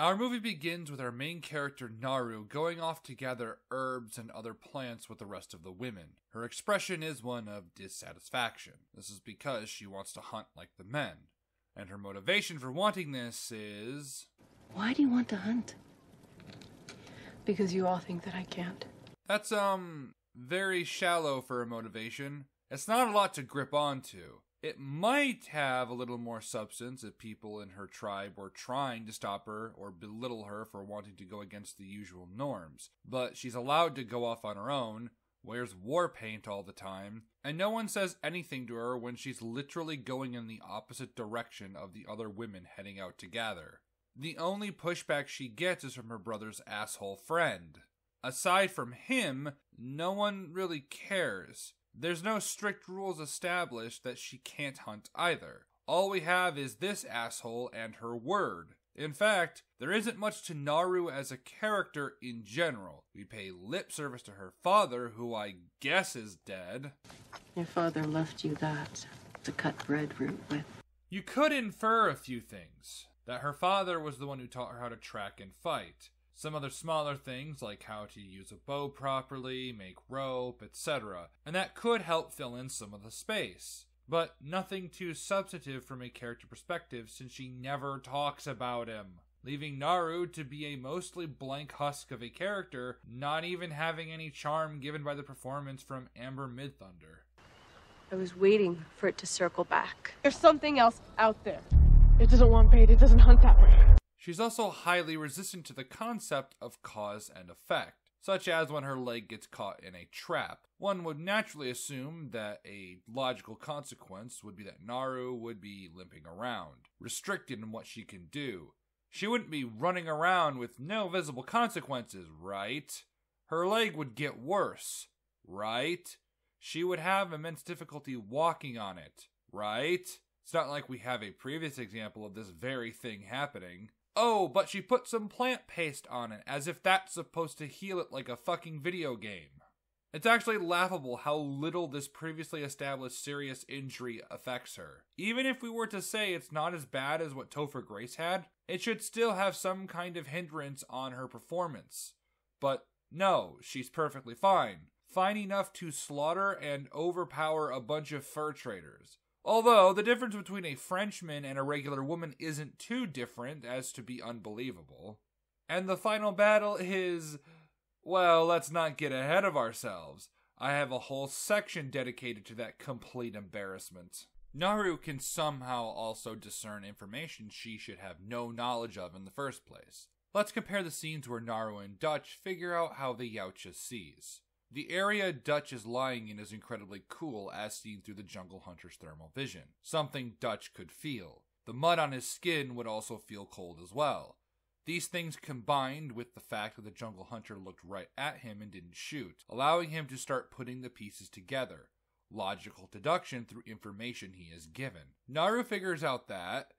Our movie begins with our main character Naru going off to gather herbs and other plants with the rest of the women. Her expression is one of dissatisfaction. This is because she wants to hunt like the men. And her motivation for wanting this is... Why do you want to hunt? Because you all think that I can't. That's, very shallow for a motivation. It's not a lot to grip onto. It might have a little more substance if people in her tribe were trying to stop her or belittle her for wanting to go against the usual norms. But she's allowed to go off on her own, wears war paint all the time, and no one says anything to her when she's literally going in the opposite direction of the other women heading out to gather. The only pushback she gets is from her brother's asshole friend. Aside from him, no one really cares. There's no strict rules established that she can't hunt either. All we have is this asshole and her word. In fact, there isn't much to Naru as a character in general. We pay lip service to her father, who I guess is dead. Your father left you that to cut breadfruit with. You could infer a few things. That her father was the one who taught her how to track and fight. Some other smaller things like how to use a bow properly, make rope, etc. And that could help fill in some of the space. But nothing too substantive from a character perspective since she never talks about him. Leaving Naru to be a mostly blank husk of a character, not even having any charm given by the performance from Amber Midthunder. I was waiting for it to circle back. There's something else out there. It doesn't want bait, it doesn't hunt that way. She's also highly resistant to the concept of cause and effect, such as when her leg gets caught in a trap. One would naturally assume that a logical consequence would be that Naru would be limping around, restricted in what she can do. She wouldn't be running around with no visible consequences, right? Her leg would get worse, right? She would have immense difficulty walking on it, right? It's not like we have a previous example of this very thing happening. Oh, but she put some plant paste on it, as if that's supposed to heal it like a fucking video game. It's actually laughable how little this previously established serious injury affects her. Even if we were to say it's not as bad as what Topher Grace had, it should still have some kind of hindrance on her performance. But no, she's perfectly fine. Fine enough to slaughter and overpower a bunch of fur traders. Although, the difference between a Frenchman and a regular woman isn't too different as to be unbelievable. And the final battle is... well, let's not get ahead of ourselves. I have a whole section dedicated to that complete embarrassment. Naru can somehow also discern information she should have no knowledge of in the first place. Let's compare the scenes where Naru and Dutch figure out how the Yautja sees. The area Dutch is lying in is incredibly cool as seen through the jungle hunter's thermal vision, something Dutch could feel. The mud on his skin would also feel cold as well. These things combined with the fact that the jungle hunter looked right at him and didn't shoot, allowing him to start putting the pieces together. Logical deduction through information he is given. Naru figures out that,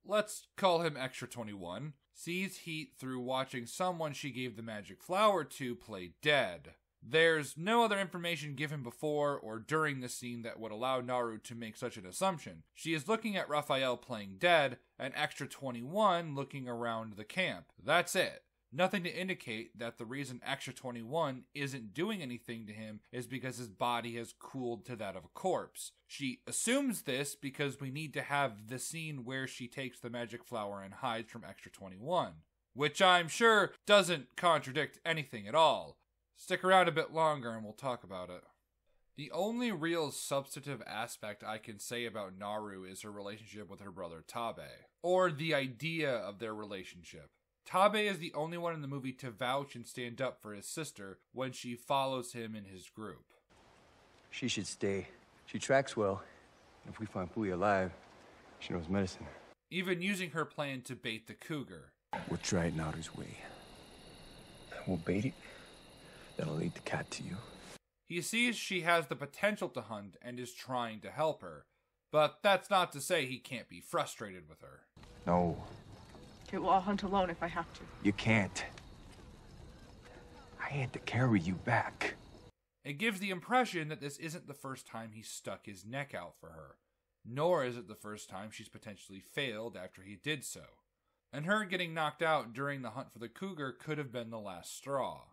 let's call him Extra 21, sees heat through watching someone she gave the magic flower to play dead. There's no other information given before or during the scene that would allow Naru to make such an assumption. She is looking at Raphael playing dead, and Extra 21 looking around the camp. That's it. Nothing to indicate that the reason Extra 21 isn't doing anything to him is because his body has cooled to that of a corpse. She assumes this because we need to have the scene where she takes the magic flower and hides from Extra 21, which I'm sure doesn't contradict anything at all. Stick around a bit longer and we'll talk about it. The only real substantive aspect I can say about Naru is her relationship with her brother Tabe, or the idea of their relationship. Tabe is the only one in the movie to vouch and stand up for his sister when she follows him in his group. She should stay. She tracks well. If we find Pui alive, she knows medicine. Even using her plan to bait the cougar. We'll try it Naru's way. We'll bait it. That'll lead the cat to you. He sees she has the potential to hunt and is trying to help her, but that's not to say he can't be frustrated with her. No. Okay, well, I'll hunt alone if I have to. You can't. I had to carry you back. It gives the impression that this isn't the first time he stuck his neck out for her, nor is it the first time she's potentially failed after he did so. and her getting knocked out during the hunt for the cougar could have been the last straw.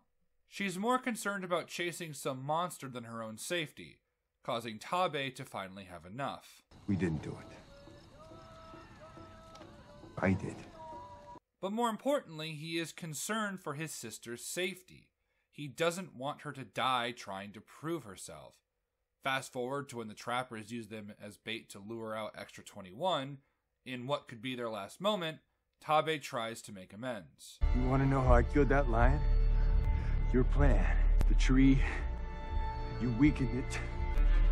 She's more concerned about chasing some monster than her own safety, causing Tabe to finally have enough. We didn't do it. I did. But more importantly, he is concerned for his sister's safety. He doesn't want her to die trying to prove herself. Fast forward to when the trappers use them as bait to lure out Extra 21. In what could be their last moment, Tabe tries to make amends. You want to know how I killed that lion? Your plan. The tree. You weakened it.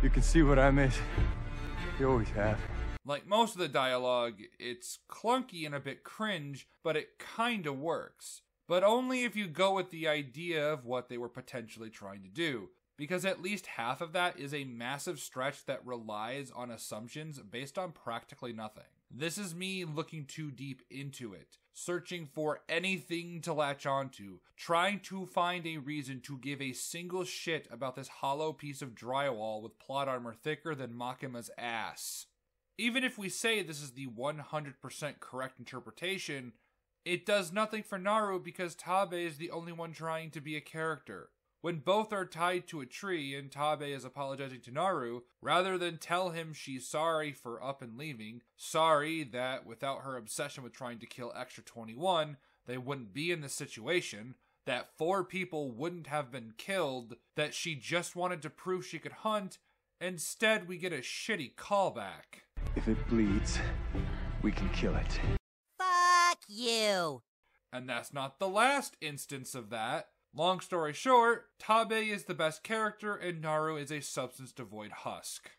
You can see what I miss. You always have. Like most of the dialogue, it's clunky and a bit cringe, but it kinda works. But only if you go with the idea of what they were potentially trying to do, because at least half of that is a massive stretch that relies on assumptions based on practically nothing. This is me looking too deep into it, searching for anything to latch onto, trying to find a reason to give a single shit about this hollow piece of drywall with plot armor thicker than Makima's ass. Even if we say this is the 100% correct interpretation, it does nothing for Naru because Tabe is the only one trying to be a character. When both are tied to a tree and Tabe is apologizing to Naru, rather than tell him she's sorry for up and leaving, sorry that without her obsession with trying to kill Extra 21, they wouldn't be in this situation, that 4 people wouldn't have been killed, that she just wanted to prove she could hunt, instead we get a shitty callback. If it bleeds, we can kill it. Fuck you! And that's not the last instance of that. Long story short, Tabe is the best character and Naru is a substance-devoid husk.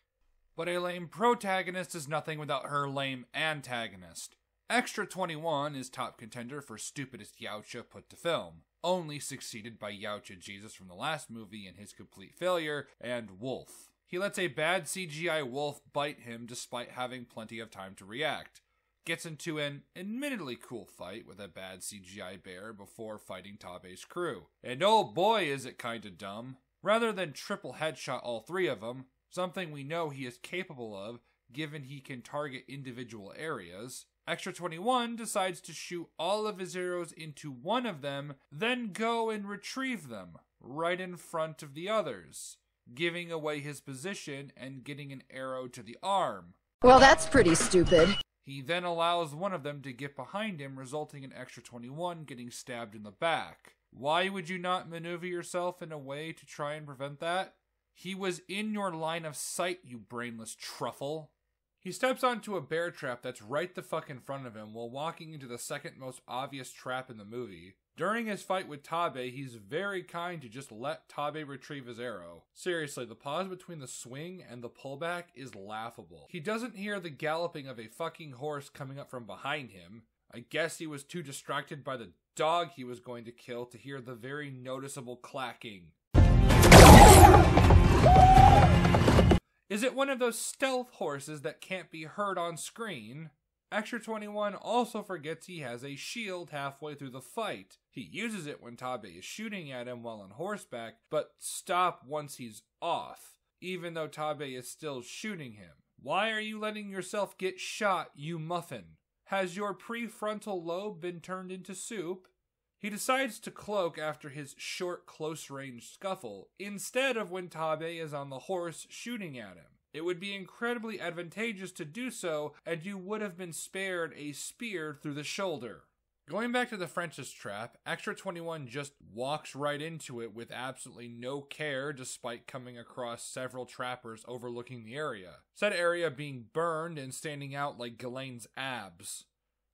But a lame protagonist is nothing without her lame antagonist. Extra 21 is top contender for stupidest Yautja put to film, only succeeded by Yautja Jesus from the last movie in his complete failure, and Wolf. He lets a bad CGI wolf bite him despite having plenty of time to react. Gets into an admittedly cool fight with a bad CGI bear before fighting Tabe's crew. And oh boy is it kinda dumb. Rather than triple headshot all 3 of them, something we know he is capable of given he can target individual areas, Extra 21 decides to shoot all of his arrows into one of them, then go and retrieve them, right in front of the others, giving away his position and getting an arrow to the arm. Well, that's pretty stupid. He then allows one of them to get behind him, resulting in Extra 21 getting stabbed in the back. Why would you not maneuver yourself in a way to try and prevent that? He was in your line of sight, you brainless truffle. He steps onto a bear trap that's right the fuck in front of him while walking into the second most obvious trap in the movie. During his fight with Tabe, he's very kind to just let Tabe retrieve his arrow. Seriously, the pause between the swing and the pullback is laughable. He doesn't hear the galloping of a fucking horse coming up from behind him. I guess he was too distracted by the dog he was going to kill to hear the very noticeable clacking. Is it one of those stealth horses that can't be heard on screen? Extra 21 also forgets he has a shield halfway through the fight. He uses it when Tabe is shooting at him while on horseback, but stop once he's off, even though Tabe is still shooting him. Why are you letting yourself get shot, you muffin? Has your prefrontal lobe been turned into soup? He decides to cloak after his short, close-range scuffle, instead of when Tabe is on the horse shooting at him. It would be incredibly advantageous to do so, and you would have been spared a spear through the shoulder. Going back to the French's trap, Extra 21 just walks right into it with absolutely no care despite coming across several trappers overlooking the area. Said area being burned and standing out like Ghislaine's abs.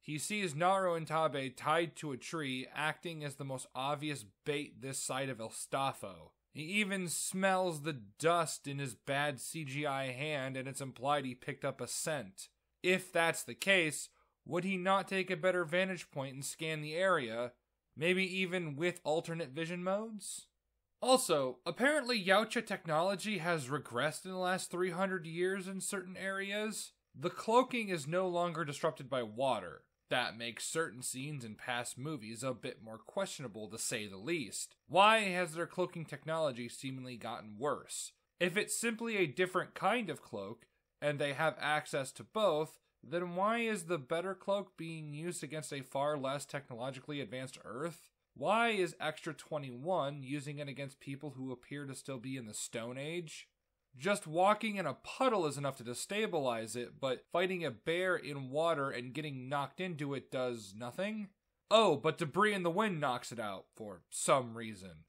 He sees Naru and Tabe tied to a tree, acting as the most obvious bait this side of El Stafo. He even smells the dust in his bad CGI hand, and it's implied he picked up a scent. If that's the case, would he not take a better vantage point and scan the area, maybe even with alternate vision modes? Also, apparently Yautja technology has regressed in the last 300 years in certain areas. The cloaking is no longer disrupted by water. That makes certain scenes in past movies a bit more questionable, to say the least. Why has their cloaking technology seemingly gotten worse? If it's simply a different kind of cloak, and they have access to both, then why is the better cloak being used against a far less technologically advanced Earth? Why is Extra 21 using it against people who appear to still be in the Stone Age? Just walking in a puddle is enough to destabilize it, but fighting a bear in water and getting knocked into it does nothing? Oh, but debris in the wind knocks it out, for some reason.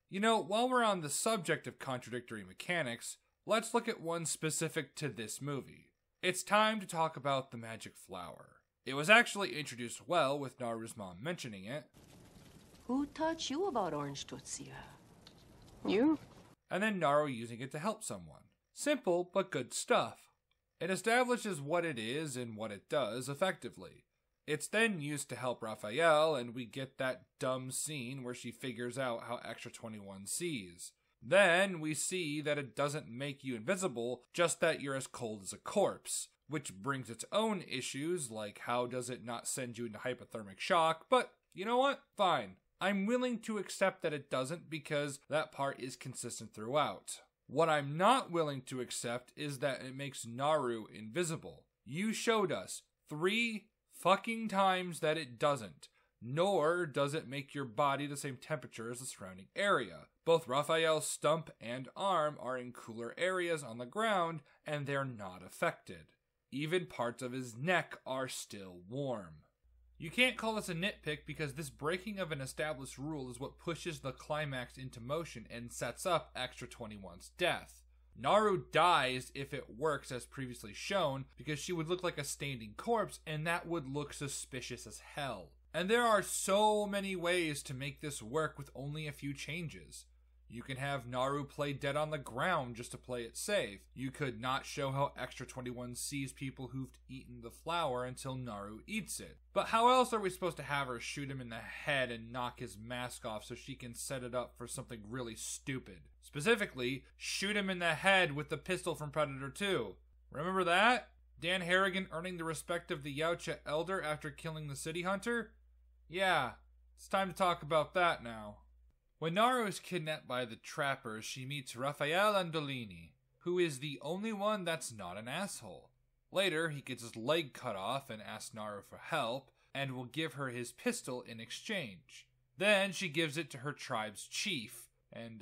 You know, while we're on the subject of contradictory mechanics, let's look at one specific to this movie. It's time to talk about the magic flower. It was actually introduced well with Naru's mom mentioning it. Who taught you about orange Tutsia? You? And then Naru using it to help someone. Simple, but good stuff. It establishes what it is and what it does effectively. It's then used to help Raphael, and we get that dumb scene where she figures out how Extra 21 sees. Then we see that it doesn't make you invisible, just that you're as cold as a corpse, which brings its own issues, like how does it not send you into hypothermic shock, but you know what? Fine. I'm willing to accept that it doesn't because that part is consistent throughout. What I'm not willing to accept is that it makes Naru invisible. You showed us 3 fucking times that it doesn't, nor does it make your body the same temperature as the surrounding area. Both Raphael's stump and arm are in cooler areas on the ground, and they're not affected. Even parts of his neck are still warm. You can't call this a nitpick because this breaking of an established rule is what pushes the climax into motion and sets up Extra 21's death. Naru dies if it works as previously shown because she would look like a standing corpse and that would look suspicious as hell. And there are so many ways to make this work with only a few changes. You can have Naru play dead on the ground just to play it safe. You could not show how Extra 21 sees people who've eaten the flower until Naru eats it. But how else are we supposed to have her shoot him in the head and knock his mask off so she can set it up for something really stupid? Specifically, shoot him in the head with the pistol from Predator 2. Remember that? Dan Harrigan earning the respect of the Yautja Elder after killing the City Hunter? Yeah, it's time to talk about that now. When Naru is kidnapped by the trappers, she meets Raphael Andolini, who is the only one that's not an asshole. Later, he gets his leg cut off and asks Naru for help, and will give her his pistol in exchange. Then she gives it to her tribe's chief, and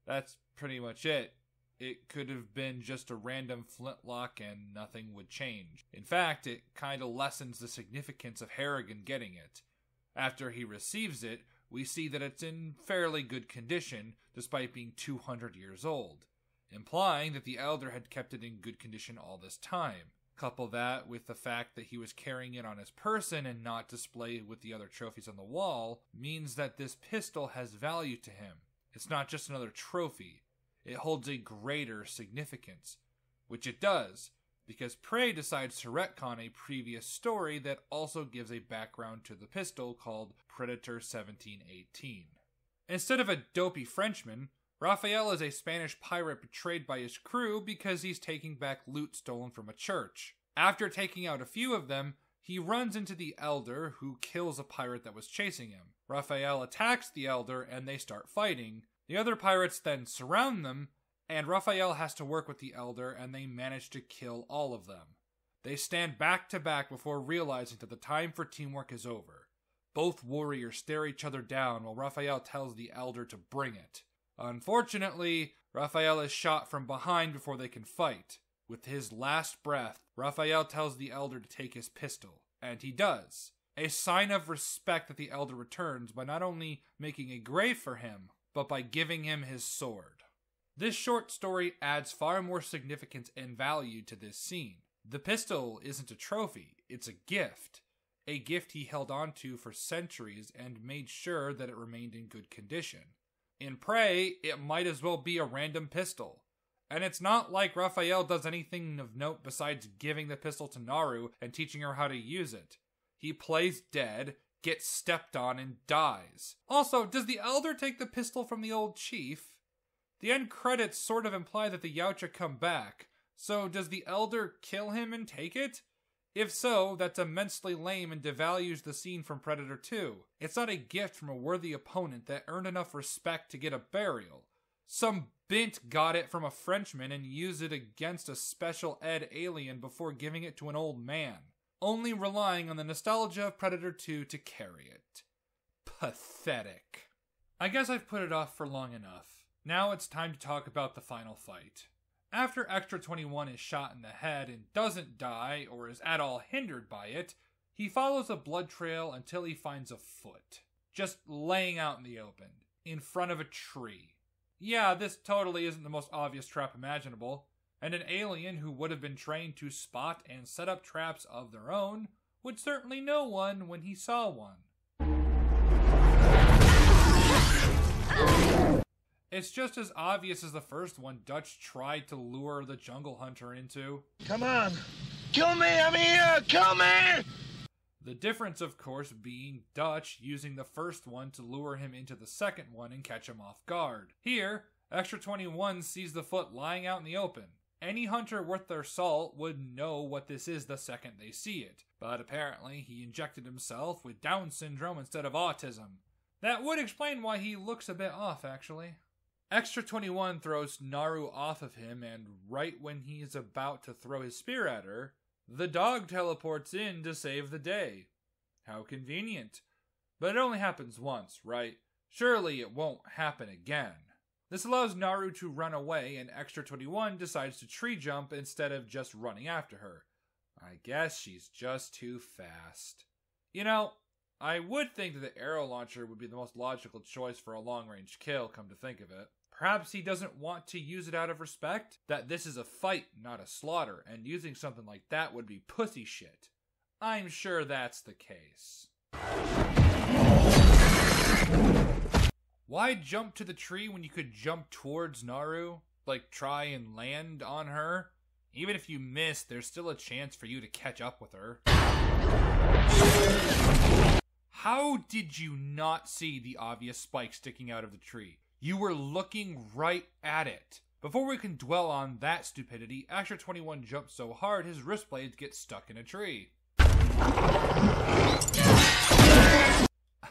that's pretty much it. It could have been just a random flintlock and nothing would change. In fact, it kinda lessens the significance of Harrigan getting it. After he receives it, we see that it's in fairly good condition, despite being 200 years old, implying that the Elder had kept it in good condition all this time. Couple that with the fact that he was carrying it on his person and not displayed with the other trophies on the wall, means that this pistol has value to him. It's not just another trophy, it holds a greater significance, which it does, because Prey decides to retcon a previous story that also gives a background to the pistol called Predator 1718. Instead of a dopey Frenchman, Raphael is a Spanish pirate betrayed by his crew because he's taking back loot stolen from a church. After taking out a few of them, he runs into the Elder, who kills a pirate that was chasing him. Raphael attacks the Elder and they start fighting. The other pirates then surround them, and Raphael has to work with the Elder, and they manage to kill all of them. They stand back to back before realizing that the time for teamwork is over. Both warriors stare each other down while Raphael tells the Elder to bring it. Unfortunately, Raphael is shot from behind before they can fight. With his last breath, Raphael tells the Elder to take his pistol, and he does. A sign of respect that the Elder returns by not only making a grave for him, but by giving him his sword. This short story adds far more significance and value to this scene. The pistol isn't a trophy, it's a gift. A gift he held onto for centuries and made sure that it remained in good condition. In Prey, it might as well be a random pistol. And it's not like Raphael does anything of note besides giving the pistol to Naru and teaching her how to use it. He plays dead, gets stepped on, and dies. Also, does the Elder take the pistol from the old chief? The end credits sort of imply that the Yautja come back, so does the Elder kill him and take it? If so, that's immensely lame and devalues the scene from Predator 2. It's not a gift from a worthy opponent that earned enough respect to get a burial. Some bint got it from a Frenchman and used it against a special ed alien before giving it to an old man, only relying on the nostalgia of Predator 2 to carry it. Pathetic. I guess I've put it off for long enough. Now it's time to talk about the final fight. After Extra 21 is shot in the head and doesn't die or is at all hindered by it, he follows a blood trail until he finds a foot, just laying out in the open, in front of a tree. Yeah, this totally isn't the most obvious trap imaginable, and an alien who would have been trained to spot and set up traps of their own would certainly know one when he saw one. It's just as obvious as the first one Dutch tried to lure the jungle hunter into. Come on! Kill me! I'm here! Kill me! The difference, of course, being Dutch using the first one to lure him into the second one and catch him off guard. Here, Extra 21 sees the foot lying out in the open. Any hunter worth their salt would know what this is the second they see it, but apparently he injected himself with Down syndrome instead of autism. That would explain why he looks a bit off, actually. Extra 21 throws Naru off of him, and right when he's about to throw his spear at her, the dog teleports in to save the day. How convenient. But it only happens once, right? Surely it won't happen again. This allows Naru to run away, and Extra 21 decides to tree jump instead of just running after her. I guess she's just too fast. You know, I would think that the arrow launcher would be the most logical choice for a long-range kill, come to think of it. Perhaps he doesn't want to use it out of respect, that this is a fight, not a slaughter, and using something like that would be pussy shit. I'm sure that's the case. Why jump to the tree when you could jump towards Naru? Like, try and land on her? Even if you miss, there's still a chance for you to catch up with her. How did you not see the obvious spike sticking out of the tree? You were looking right at it. Before we can dwell on that stupidity, Extra 21 jumps so hard his wrist blades get stuck in a tree.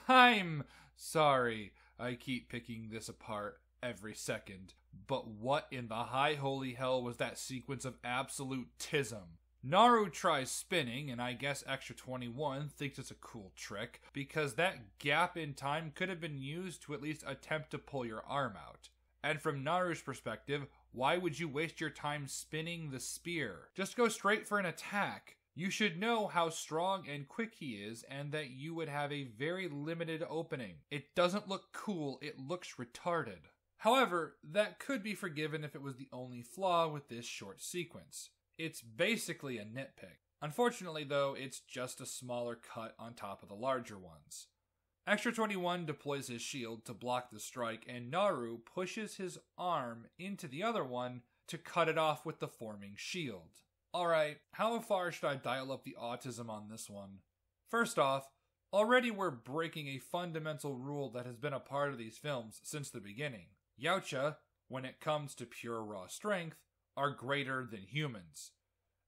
I'm sorry, I keep picking this apart every second, but what in the high holy hell was that sequence of absolutism? Naru tries spinning, and I guess Extra 21 thinks it's a cool trick, because that gap in time could have been used to at least attempt to pull your arm out. And from Naru's perspective, why would you waste your time spinning the spear? Just go straight for an attack. You should know how strong and quick he is, and that you would have a very limited opening. It doesn't look cool, it looks retarded. However, that could be forgiven if it was the only flaw with this short sequence. It's basically a nitpick. Unfortunately, though, it's just a smaller cut on top of the larger ones. Extra 21 deploys his shield to block the strike, and Naru pushes his arm into the other one to cut it off with the forming shield. Alright, how far should I dial up the autism on this one? First off, already we're breaking a fundamental rule that has been a part of these films since the beginning. Yautja, when it comes to pure raw strength, are greater than humans.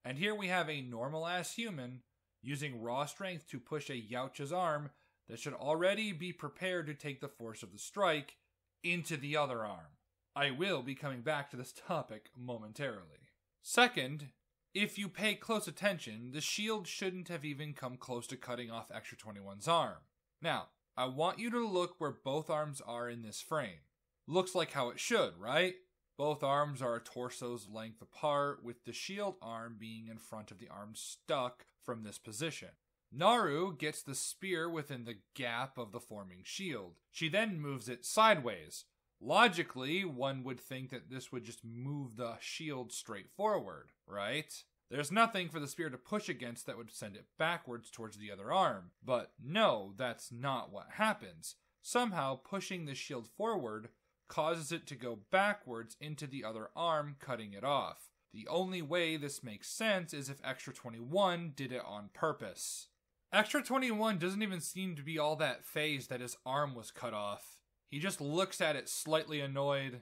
And here we have a normal-ass human using raw strength to push a Yautja's arm that should already be prepared to take the force of the strike into the other arm. I will be coming back to this topic momentarily. Second, if you pay close attention, the shield shouldn't have even come close to cutting off Extra 21's arm. Now, I want you to look where both arms are in this frame. Looks like how it should, right? Both arms are a torso's length apart, with the shield arm being in front of the arm stuck from this position. Naru gets the spear within the gap of the forming shield. She then moves it sideways. Logically, one would think that this would just move the shield straight forward, right? There's nothing for the spear to push against that would send it backwards towards the other arm. But no, that's not what happens. Somehow, pushing the shield forward causes it to go backwards into the other arm, cutting it off. The only way this makes sense is if Extra 21 did it on purpose. Extra 21 doesn't even seem to be all that fazed that his arm was cut off. He just looks at it slightly annoyed.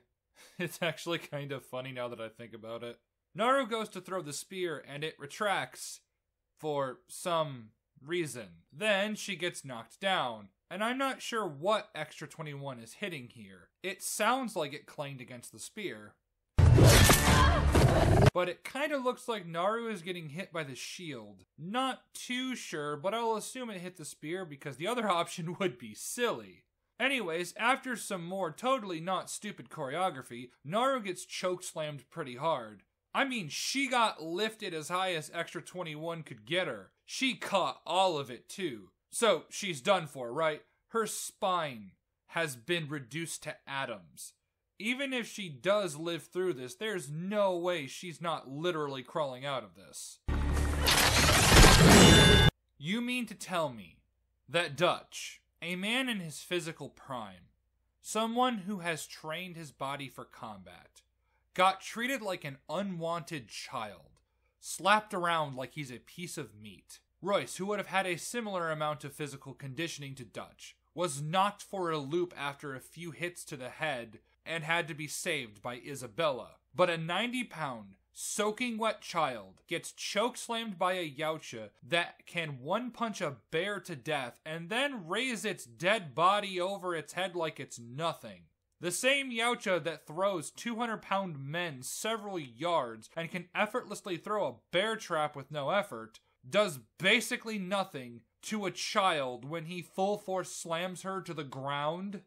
It's actually kind of funny now that I think about it. Naru goes to throw the spear and it retracts for some reason. Then she gets knocked down. And I'm not sure what Extra 21 is hitting here. It sounds like it clanged against the spear, but it kind of looks like Naru is getting hit by the shield. Not too sure, but I'll assume it hit the spear because the other option would be silly. Anyways, after some more totally not stupid choreography, Naru gets chokeslammed pretty hard. I mean, she got lifted as high as Extra 21 could get her. She caught all of it too. So she's done for, right? Her spine has been reduced to atoms. Even if she does live through this, there's no way she's not literally crawling out of this. You mean to tell me that Dutch, a man in his physical prime, someone who has trained his body for combat, got treated like an unwanted child, slapped around like he's a piece of meat? Royce, who would have had a similar amount of physical conditioning to Dutch, was knocked for a loop after a few hits to the head and had to be saved by Isabella. But a 90-pound, soaking wet child gets chokeslammed by a Yautja that can one-punch a bear to death and then raise its dead body over its head like it's nothing. The same Yautja that throws 200-pound men several yards and can effortlessly throw a bear trap with no effort does basically nothing to a child when he full force slams her to the ground.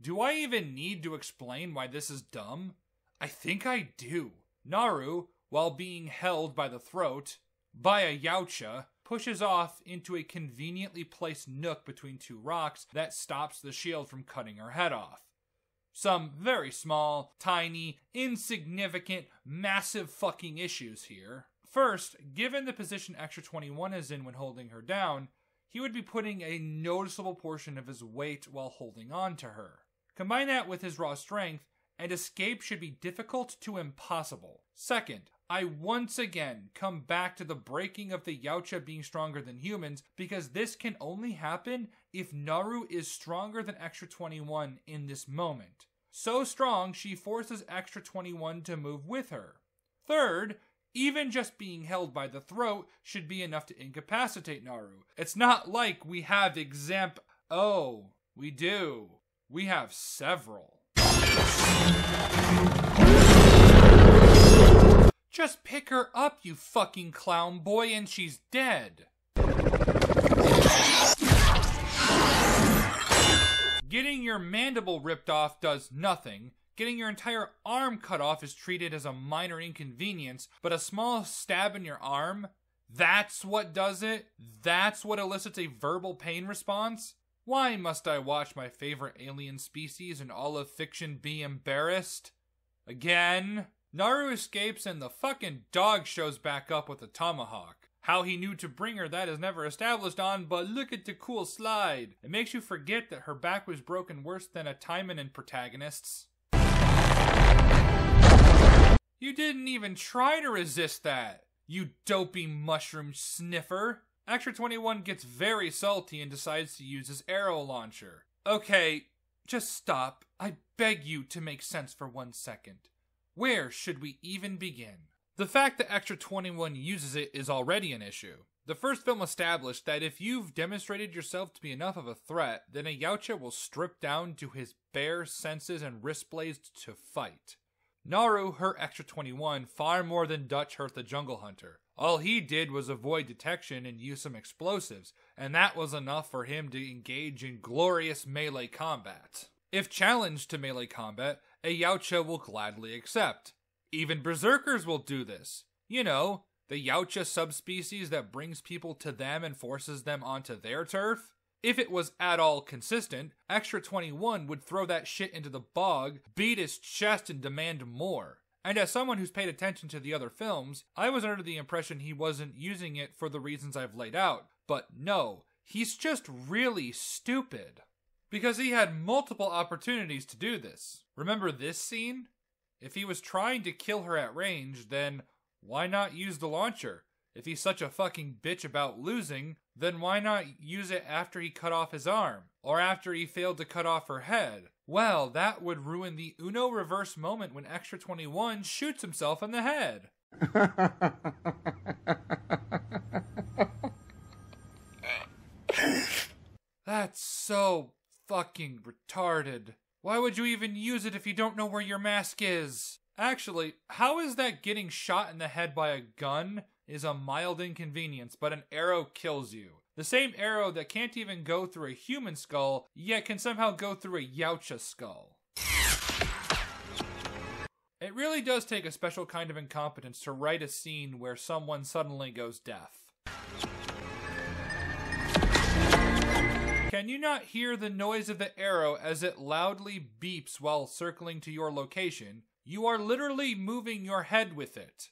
Do I even need to explain why this is dumb? I think I do. Naru, while being held by the throat by a Yautja, pushes off into a conveniently placed nook between two rocks that stops the shield from cutting her head off. Some very small, tiny, insignificant, massive fucking issues here. First, given the position Extra 21 is in when holding her down, he would be putting a noticeable portion of his weight while holding on to her. Combine that with his raw strength, and escape should be difficult to impossible. Second, I once again come back to the breaking of the Yautja being stronger than humans, because this can only happen if Naru is stronger than Extra 21 in this moment. So strong, she forces Extra 21 to move with her. Third, even just being held by the throat should be enough to incapacitate Naru. It's not like we have Oh, we do. We have several. Just pick her up, you fucking clown boy, and she's dead. Getting your mandible ripped off does nothing. Getting your entire arm cut off is treated as a minor inconvenience, but a small stab in your arm, that's what does it? That's what elicits a verbal pain response? Why must I watch my favorite alien species in all of fiction be embarrassed? Again? Naru escapes and the fucking dog shows back up with a tomahawk. How he knew to bring her, that is never established on, but look at the cool slide. It makes you forget that her back was broken worse than a Timon in Protagonists. You didn't even try to resist that, you dopey mushroom sniffer. Extra 21 gets very salty and decides to use his arrow launcher. Okay, just stop. I beg you to make sense for 1 second. Where should we even begin? The fact that Extra 21 uses it is already an issue. The first film established that if you've demonstrated yourself to be enough of a threat, then a Yautja will strip down to his bare senses and wrist blades to fight. Naru hurt Extra 21 far more than Dutch hurt the Jungle Hunter. All he did was avoid detection and use some explosives, and that was enough for him to engage in glorious melee combat. If challenged to melee combat, a Yautja will gladly accept. Even berserkers will do this. You know, the Yautja subspecies that brings people to them and forces them onto their turf. If it was at all consistent, Extra 21 would throw that shit into the bog, beat his chest, and demand more. And as someone who's paid attention to the other films, I was under the impression he wasn't using it for the reasons I've laid out. But no, he's just really stupid. Because he had multiple opportunities to do this. Remember this scene? If he was trying to kill her at range, then why not use the launcher? If he's such a fucking bitch about losing, then why not use it after he cut off his arm? Or after he failed to cut off her head? Well, that would ruin the Uno reverse moment when Extra 21 shoots himself in the head. That's so fucking retarded. Why would you even use it if you don't know where your mask is? Actually, how is that getting shot in the head by a gun is a mild inconvenience, but an arrow kills you? The same arrow that can't even go through a human skull, yet can somehow go through a Yautja skull. It really does take a special kind of incompetence to write a scene where someone suddenly goes deaf. Can you not hear the noise of the arrow as it loudly beeps while circling to your location? You are literally moving your head with it.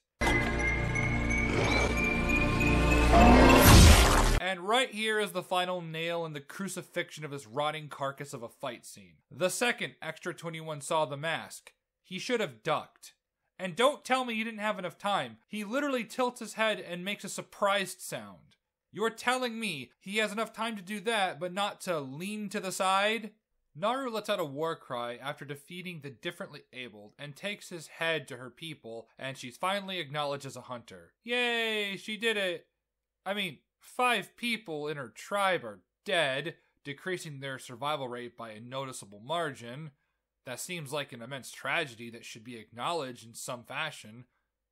And right here is the final nail in the crucifixion of this rotting carcass of a fight scene. The second Extra 21 saw the mask, he should have ducked. And don't tell me he didn't have enough time. He literally tilts his head and makes a surprised sound. You're telling me he has enough time to do that, but not to lean to the side? Naru lets out a war cry after defeating the differently abled and takes his head to her people, and she's finally acknowledged as a hunter. Yay, she did it! I mean, 5 people in her tribe are dead, decreasing their survival rate by a noticeable margin. That seems like an immense tragedy that should be acknowledged in some fashion.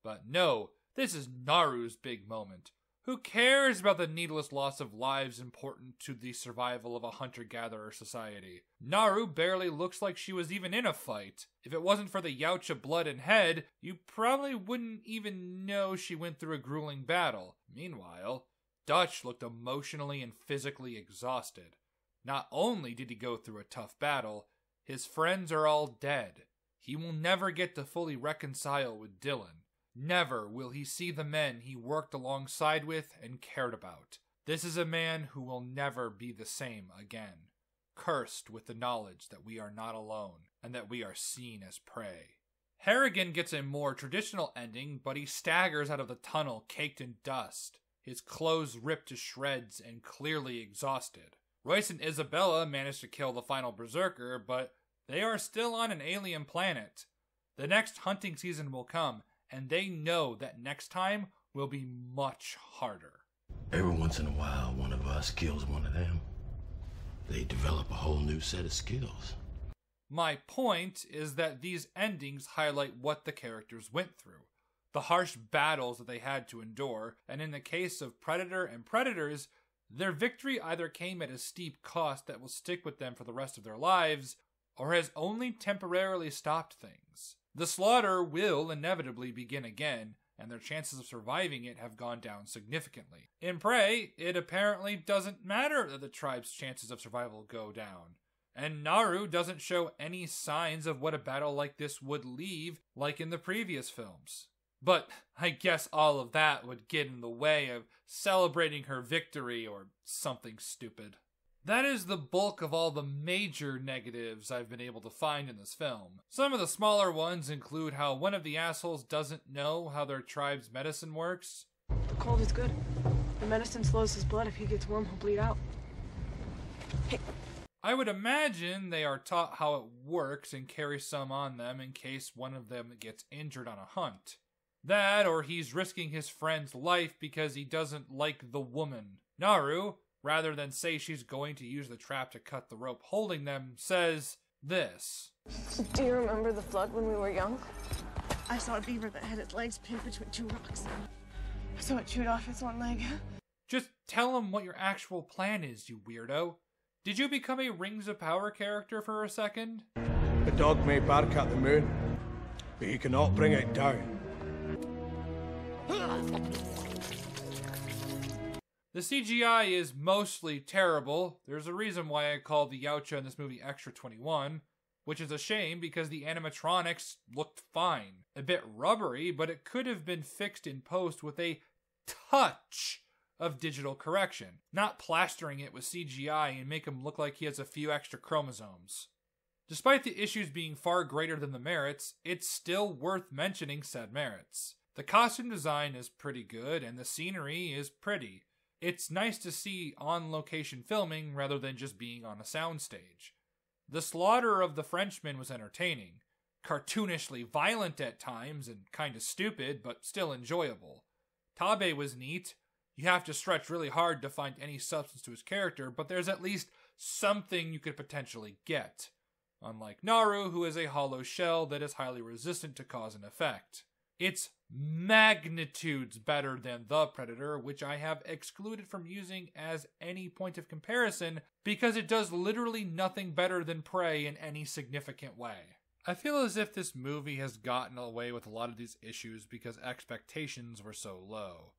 But no, this is Naru's big moment. Who cares about the needless loss of lives important to the survival of a hunter-gatherer society? Naru barely looks like she was even in a fight. If it wasn't for the Yautja blood and head, you probably wouldn't even know she went through a grueling battle. Meanwhile, Dutch looked emotionally and physically exhausted. Not only did he go through a tough battle, his friends are all dead. He will never get to fully reconcile with Dylan. Never will he see the men he worked alongside with and cared about. This is a man who will never be the same again, cursed with the knowledge that we are not alone and that we are seen as prey. Harrigan gets a more traditional ending, but he staggers out of the tunnel caked in dust, his clothes ripped to shreds and clearly exhausted. Royce and Isabella manage to kill the final berserker, but they are still on an alien planet. The next hunting season will come, and they know that next time will be much harder. Every once in a while, one of us kills one of them. They develop a whole new set of skills. My point is that these endings highlight what the characters went through, the harsh battles that they had to endure, and in the case of Predator and Predators, their victory either came at a steep cost that will stick with them for the rest of their lives, or has only temporarily stopped things. The slaughter will inevitably begin again, and their chances of surviving it have gone down significantly. In Prey, it apparently doesn't matter that the tribe's chances of survival go down, and Naru doesn't show any signs of what a battle like this would leave like in the previous films. But I guess all of that would get in the way of celebrating her victory or something stupid. That is the bulk of all the major negatives I've been able to find in this film. Some of the smaller ones include how one of the assholes doesn't know how their tribe's medicine works. The cold is good. The medicine slows his blood. If he gets warm, he'll bleed out. Hey. I would imagine they are taught how it works and carry some on them in case one of them gets injured on a hunt. That, or he's risking his friend's life because he doesn't like the woman. Naru, rather than say she's going to use the trap to cut the rope holding them, says this. Do you remember the flood when we were young? I saw a beaver that had its legs pinned between 2 rocks. So it chewed off its one leg. Just tell him what your actual plan is, you weirdo. Did you become a Rings of Power character for a second? The dog may bark at the moon, but he cannot bring it down. The CGI is mostly terrible. There's a reason why I called the Yautja in this movie Extra 21, which is a shame because the animatronics looked fine. A bit rubbery, but it could have been fixed in post with a touch of digital correction, not plastering it with CGI and make him look like he has a few extra chromosomes. Despite the issues being far greater than the merits, it's still worth mentioning said merits. The costume design is pretty good, and the scenery is pretty. It's nice to see on-location filming rather than just being on a soundstage. The slaughter of the Frenchman was entertaining, cartoonishly violent at times and kinda stupid, but still enjoyable. Tabe was neat. You have to stretch really hard to find any substance to his character, but there's at least something you could potentially get. Unlike Naru, who is a hollow shell that is highly resistant to cause and effect. It's magnitudes better than The Predator, which I have excluded from using as any point of comparison because it does literally nothing better than Prey in any significant way. I feel as if this movie has gotten away with a lot of these issues because expectations were so low,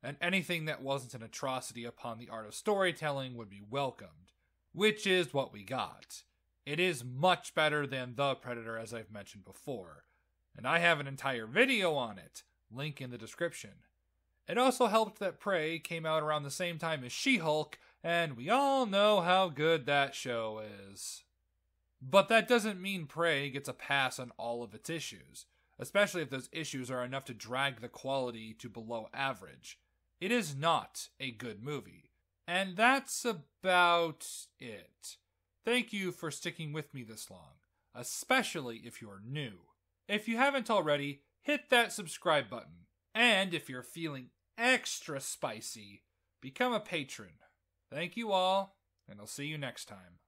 and anything that wasn't an atrocity upon the art of storytelling would be welcomed, which is what we got. It is much better than The Predator, as I've mentioned before, and I have an entire video on it, link in the description. It also helped that Prey came out around the same time as She-Hulk, and we all know how good that show is. But that doesn't mean Prey gets a pass on all of its issues, especially if those issues are enough to drag the quality to below average. It is not a good movie. And that's about it. Thank you for sticking with me this long, especially if you're new. If you haven't already, hit that subscribe button. And if you're feeling extra spicy, become a patron. Thank you all, and I'll see you next time.